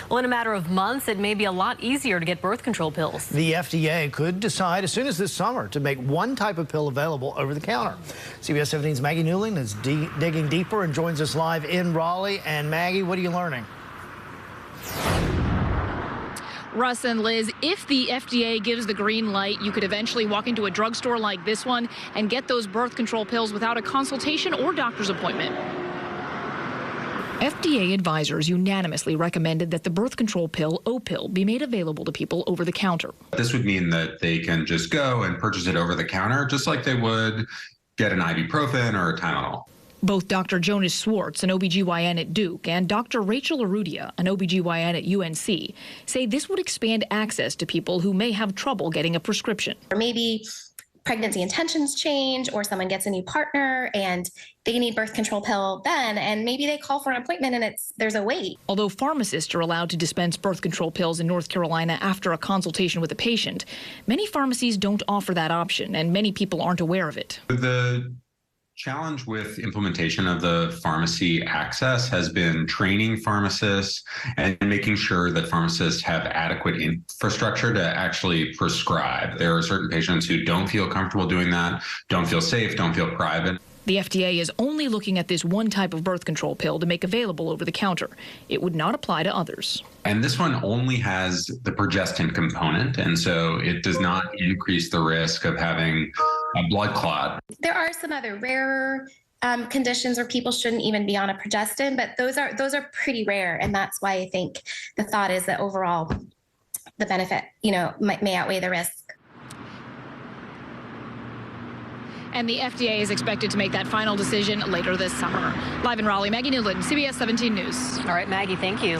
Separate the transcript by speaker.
Speaker 1: Well, in a matter of months, it may be a lot easier to get birth control pills.
Speaker 2: The FDA could decide as soon as this summer to make one type of pill available over the counter. CBS 17's Maggie Newling is digging deeper and joins us live in Raleigh. And Maggie, what are you learning?
Speaker 3: Russ and Liz, if the FDA gives the green light, you could eventually walk into a drugstore like this one and get those birth control pills without a consultation or doctor's appointment. FDA advisors unanimously recommended that the birth control pill, Opill, be made available to people over the counter.
Speaker 4: This would mean that they can just go and purchase it over the counter, just like they would get an ibuprofen or a Tylenol.
Speaker 3: Both Dr. Jonas Swartz, an OBGYN at Duke, and Dr. Rachel Arudia, an OBGYN at UNC, say this would expand access to people who may have trouble getting a prescription.
Speaker 5: Or maybe pregnancy intentions change, or someone gets a new partner and they need birth control pill then, and maybe they call for an appointment and there's a wait.
Speaker 3: Although pharmacists are allowed to dispense birth control pills in North Carolina after a consultation with a patient, many pharmacies don't offer that option, and many people aren't aware of it.
Speaker 4: The challenge with implementation of the pharmacy access has been training pharmacists and making sure that pharmacists have adequate infrastructure to actually prescribe. There are certain patients who don't feel comfortable doing that, don't feel safe, don't feel private.
Speaker 3: The FDA is only looking at this one type of birth control pill to make available over the counter. It would not apply to others.
Speaker 4: And this one only has the progestin component, and so it does not increase the risk of having a blood clot.
Speaker 5: There are some other rarer conditions where people shouldn't even be on a progestin, but those are pretty rare, and that's why I think the thought is that overall the benefit, may outweigh the risk.
Speaker 3: And the FDA is expected to make that final decision later this summer. Live in Raleigh, Maggie Newland, CBS 17 News.
Speaker 1: All right, Maggie, thank you.